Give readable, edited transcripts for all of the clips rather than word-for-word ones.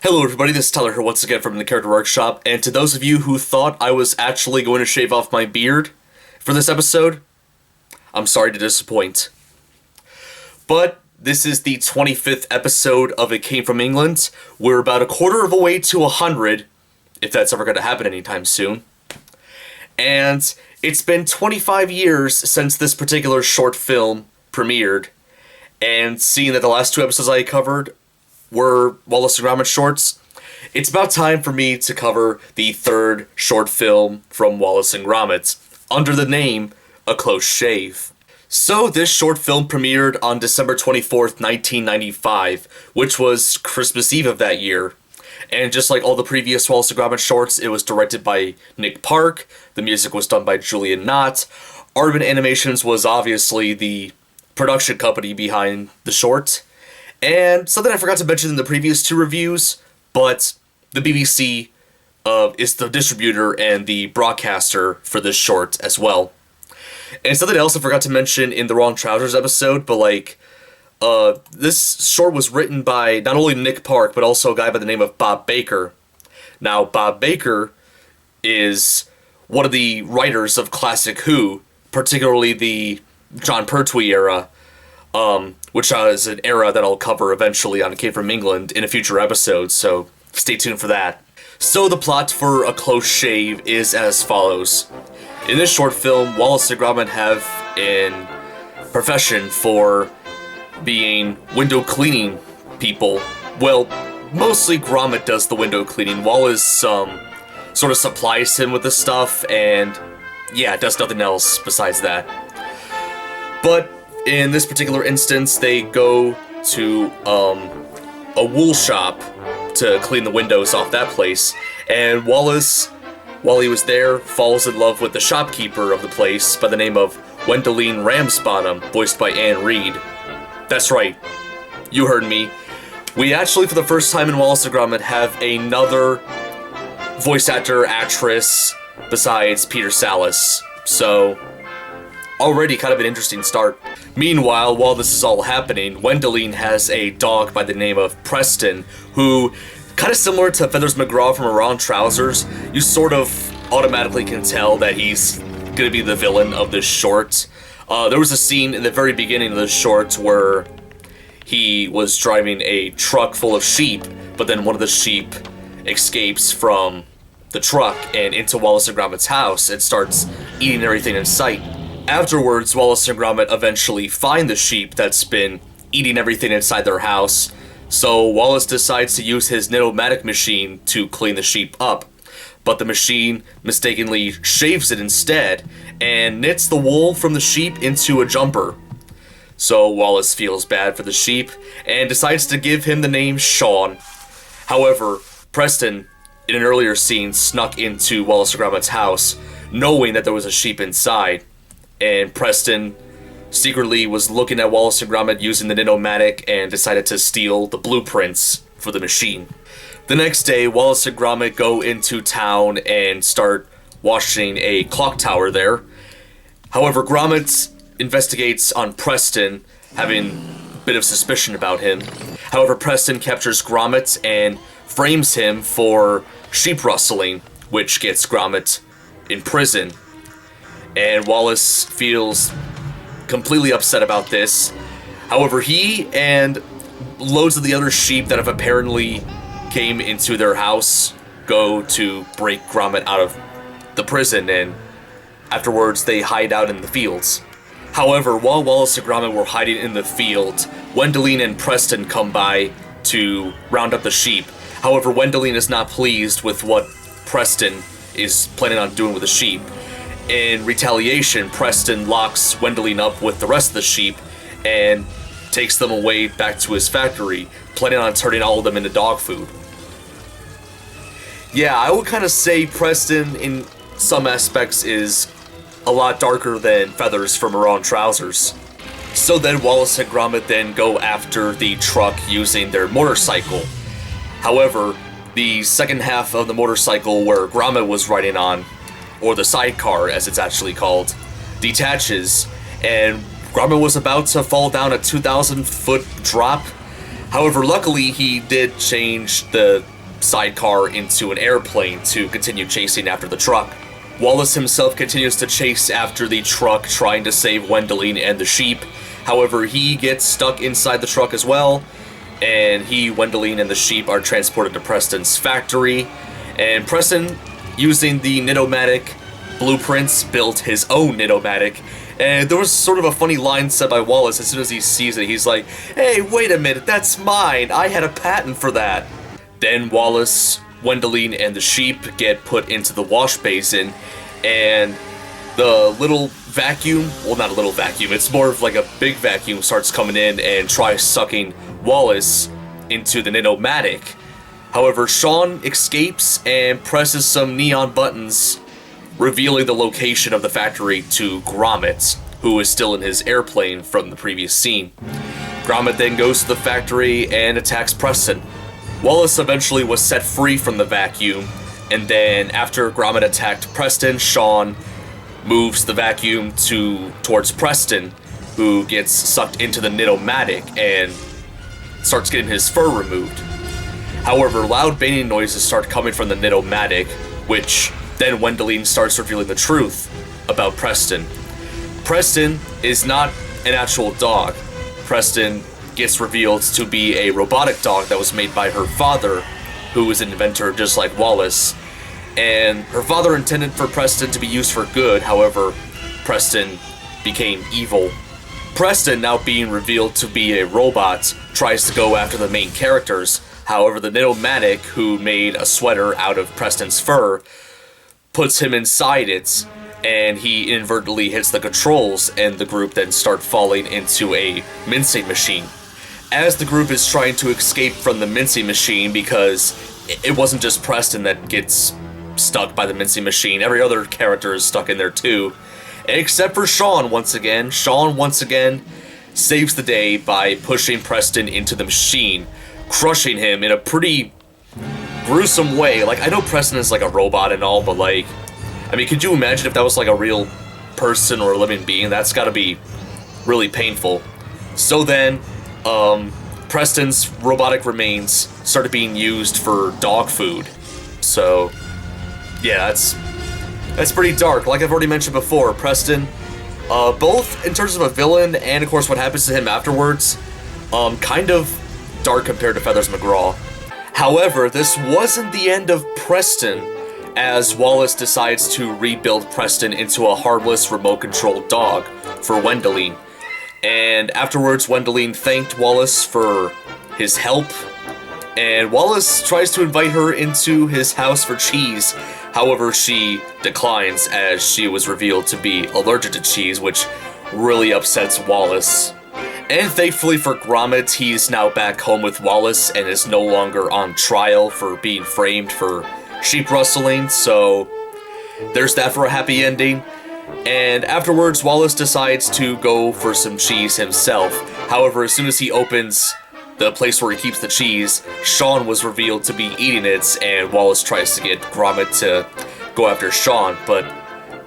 Hello everybody, this is Tyler here once again from the Character Workshop, and to those of you who thought I was actually going to shave off my beard for this episode, I'm sorry to disappoint. But this is the 25th episode of It Came From England. We're about a quarter of a way to 100, if that's ever going to happen anytime soon. And it's been 25 years since this particular short film premiered, and seeing that the last two episodes I covered were Wallace Gromit shorts, it's about time for me to cover the third short film from Wallace and Gromit, under the name A Close Shave. So this short film premiered on December 24th, 1995, which was Christmas Eve of that year. And just like all the previous Wallace and Gromit shorts, it was directed by Nick Park, the music was done by Julian Knott. Aardman Animations was obviously the production company behind the short. And something I forgot to mention in the previous two reviews, but the BBC is the distributor and the broadcaster for this short as well. And something else I forgot to mention in the Wrong Trousers episode, but this short was written by not only Nick Park, but also a guy by the name of Bob Baker. Now, Bob Baker is one of the writers of Classic Who, particularly the Jon Pertwee era, which is an era that I'll cover eventually on It Came From England in a future episode, so stay tuned for that. So the plot for A Close Shave is as follows. In this short film, Wallace and Gromit have an profession for being window cleaning people. Well, mostly Gromit does the window cleaning. Wallace sort of supplies him with the stuff and, yeah, does nothing else besides that. But in this particular instance, they go to a wool shop to clean the windows off that place, and Wallace, while he was there, falls in love with the shopkeeper of the place by the name of Wendeline Ramsbottom, voiced by Anne Reed. That's right, you heard me. We actually, for the first time in Wallace and Gromit, have another voice actor, actress, besides Peter Sallis, so already kind of an interesting start. Meanwhile, while this is all happening, Wendeline has a dog by the name of Preston, who, kind of similar to Feathers McGraw from Wrong Trousers, you sort of automatically can tell that he's gonna be the villain of this short. There was a scene in the very beginning of the short where he was driving a truck full of sheep, but then one of the sheep escapes from the truck and into Wallace and Gromit's house and starts eating everything in sight. Afterwards, Wallace and Gromit eventually find the sheep that's been eating everything inside their house, so Wallace decides to use his Knit-O-Matic machine to clean the sheep up. But the machine mistakenly shaves it instead, and knits the wool from the sheep into a jumper. So Wallace feels bad for the sheep, and decides to give him the name Sean. However, Preston, in an earlier scene, snuck into Wallace and Gromit's house, knowing that there was a sheep inside. And Preston secretly was looking at Wallace and Gromit using the Knit-O-Matic and decided to steal the blueprints for the machine. The next day, Wallace and Gromit go into town and start washing a clock tower there. However, Gromit investigates on Preston, having a bit of suspicion about him. However, Preston captures Gromit and frames him for sheep rustling, which gets Gromit in prison. And Wallace feels completely upset about this. However, he and loads of the other sheep that have apparently came into their house go to break Gromit out of the prison, and afterwards they hide out in the fields. However, while Wallace and Gromit were hiding in the field, Wendeline and Preston come by to round up the sheep. However, Wendeline is not pleased with what Preston is planning on doing with the sheep. In retaliation, Preston locks Wendeline up with the rest of the sheep and takes them away back to his factory, planning on turning all of them into dog food. Yeah, I would kind of say Preston, in some aspects, is a lot darker than Feathers from Wrong Trousers. So then Wallace and Gromit then go after the truck using their motorcycle. However, the second half of the motorcycle where Gromit was riding on, or the sidecar as it's actually called, detaches, and Gromit was about to fall down a 2,000-foot drop. However, luckily he did change the sidecar into an airplane to continue chasing after the truck. Wallace himself continues to chase after the truck, trying to save Wendeline and the sheep. However, he gets stuck inside the truck as well, and Wendeline, and the sheep are transported to Preston's factory. And Preston, using the Nitomatic blueprints, built his own Nitomatic. And there was sort of a funny line said by Wallace as soon as he sees it. He's like, "Hey, wait a minute, that's mine. I had a patent for that." Then Wallace, Wendeline, and the sheep get put into the wash basin, and the little vacuum, well, not a little vacuum, it's more of like a big vacuum, starts coming in and tries sucking Wallace into the Nitomatic. However, Sean escapes and presses some neon buttons, revealing the location of the factory to Gromit, who is still in his airplane from the previous scene. Gromit then goes to the factory and attacks Preston. Wallace eventually was set free from the vacuum, and then after Gromit attacked Preston, Sean moves the vacuum towards Preston, who gets sucked into the Nitomatic and starts getting his fur removed. However, loud banging noises start coming from the Nitomatic, which then Wendeline starts revealing the truth about Preston. Preston is not an actual dog. Preston gets revealed to be a robotic dog that was made by her father, who was an inventor just like Wallace. And her father intended for Preston to be used for good, however, Preston became evil. Preston, now being revealed to be a robot, tries to go after the main characters. However, the Nitomatic, who made a sweater out of Preston's fur, puts him inside it, and he inadvertently hits the controls, and the group then start falling into a mincing machine. As the group is trying to escape from the mincing machine, because it wasn't just Preston that gets stuck by the mincing machine, every other character is stuck in there too, except for Sean once again. Sean once again saves the day by pushing Preston into the machine, crushing him in a pretty gruesome way. Like, I know Preston is like a robot and all, but like, I mean, could you imagine if that was like a real person or a living being? That's gotta be really painful. So then, Preston's robotic remains started being used for dog food. So, yeah, that's pretty dark. Like I've already mentioned before, Preston, both in terms of a villain and of course what happens to him afterwards, kind of dark compared to Feathers McGraw. However, this wasn't the end of Preston, as Wallace decides to rebuild Preston into a harmless remote-controlled dog for Wendeline. And afterwards, Wendeline thanked Wallace for his help, and Wallace tries to invite her into his house for cheese. However, she declines as she was revealed to be allergic to cheese, which really upsets Wallace. And thankfully for Gromit, he's now back home with Wallace and is no longer on trial for being framed for sheep rustling, so there's that for a happy ending. And afterwards, Wallace decides to go for some cheese himself. However, as soon as he opens the place where he keeps the cheese, Sean was revealed to be eating it, and Wallace tries to get Gromit to go after Sean, but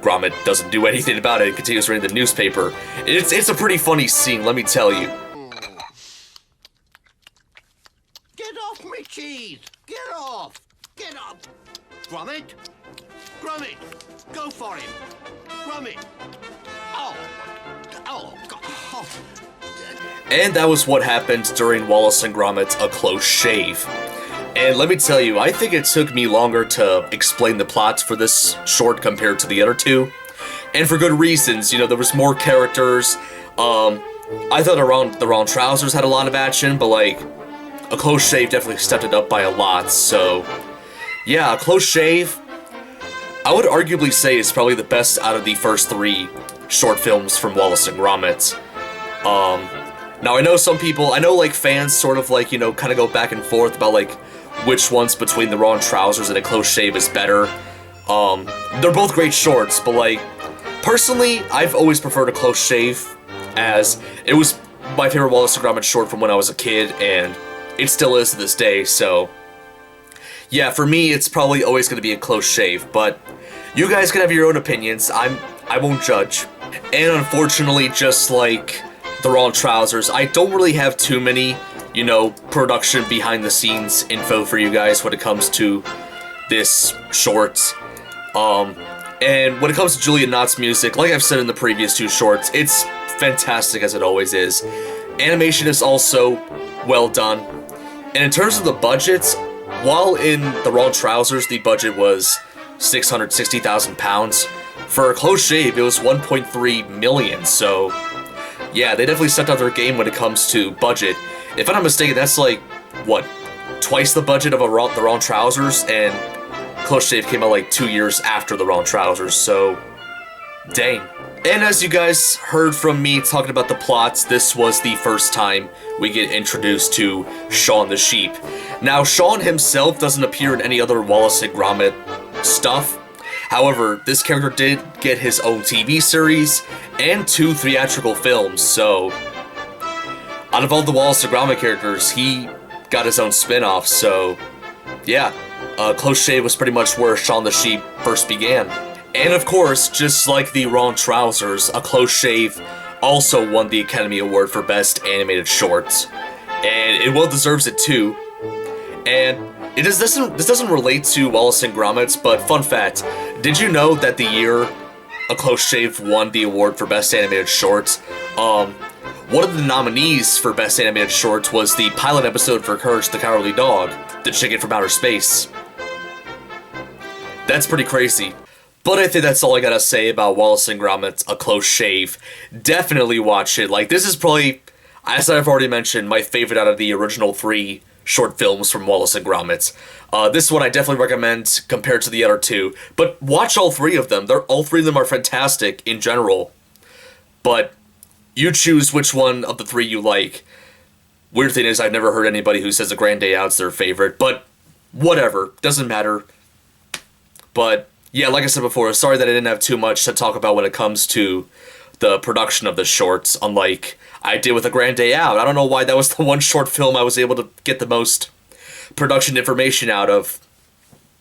Gromit doesn't do anything about it and continues reading the newspaper. It's a pretty funny scene, let me tell you. Get off me cheese! Get off! Get off! Gromit! Gromit! Go for him! Gromit! Oh! Oh, God! Oh. And that was what happened during Wallace and Gromit: A Close Shave. And let me tell you, I think it took me longer to explain the plot for this short compared to the other two. And for good reasons, you know, there was more characters. I thought the Round Trousers had a lot of action, but like, A Close Shave definitely stepped it up by a lot, so yeah, A Close Shave, I would arguably say is probably the best out of the first three short films from Wallace and Gromit. Now I know like fans sort of like, you know, kind of go back and forth about like which ones between The Round Trousers and A Close Shave is better. They're both great shorts, but like, personally, I've always preferred A Close Shave, as it was my favorite Wallace and Gromit short from when I was a kid, and it still is to this day, so yeah, for me, it's probably always going to be A Close Shave, but you guys can have your own opinions. I won't judge. And unfortunately, just like the wrong trousers. I don't really have too many, you know, production behind the scenes info for you guys when it comes to this short. And when it comes to Julian Knott's music, like I've said in the previous two shorts, it's fantastic as it always is. Animation is also well done. And in terms of the budgets, while in The Wrong Trousers the budget was £660,000, for a close shave it was 1.3 million, so yeah, they definitely stepped out their game when it comes to budget. If I'm not mistaken, that's like, what, twice the budget of The Wrong Trousers, and Close Shave came out like 2 years after The Wrong Trousers, so dang. And as you guys heard from me talking about the plots, this was the first time we get introduced to Shaun the Sheep. Now, Shaun himself doesn't appear in any other Wallace and Gromit stuff. However, this character did get his own TV series and 2 theatrical films, so out of all the Wallace and Gromit characters, he got his own spin-off, so yeah. Close Shave was pretty much where Shaun the Sheep first began. And of course, just like The Wrong Trousers, A Close Shave also won the Academy Award for Best Animated Short. And it well deserves it too. And this doesn't relate to Wallace and Gromit, but fun fact, did you know that the year A Close Shave won the award for Best Animated Short, one of the nominees for Best Animated Short was the pilot episode for Courage the Cowardly Dog, The Chicken from Outer Space. That's pretty crazy. But I think that's all I gotta say about Wallace and Gromit, A Close Shave. Definitely watch it. Like, this is probably, as I've already mentioned, my favorite out of the original 3 short films from Wallace and Gromit. This one I definitely recommend compared to the other 2. But watch all 3 of them. All 3 of them are fantastic in general. But you choose which one of the 3 you like. Weird thing is, I've never heard anybody who says A Grand Day Out's their favorite. But whatever. Doesn't matter. But yeah, like I said before, sorry that I didn't have too much to talk about when it comes to the production of the shorts, unlike I did with A Grand Day Out. I don't know why that was the one short film I was able to get the most production information out of.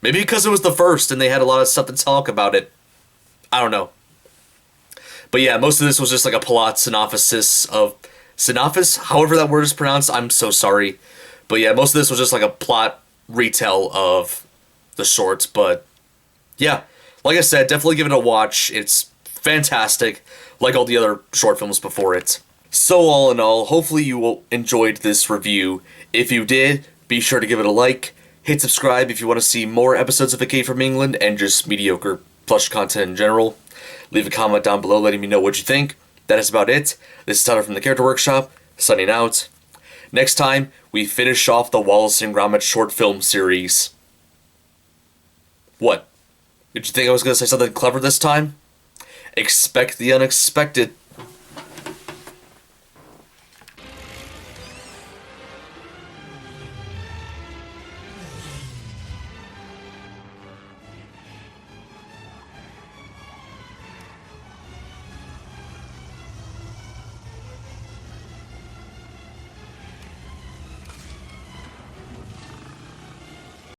Maybe because it was the first and they had a lot of stuff to talk about it. I don't know. But yeah, most of this was just like a plot synopsis of... Synopsis? However that word is pronounced, I'm so sorry. But yeah, most of this was just like a plot retell of the shorts, but... yeah, like I said, definitely give it a watch. It's fantastic, like all the other short films before it. So all in all, hopefully you enjoyed this review. If you did, be sure to give it a like. Hit subscribe if you want to see more episodes of A Cave from England and just mediocre plush content in general. Leave a comment down below letting me know what you think. That is about it. This is Tyler from the Character Workshop, signing out. Next time, we finish off the Wallace and Gromit short film series. What? Did you think I was going to say something clever this time? Expect the unexpected.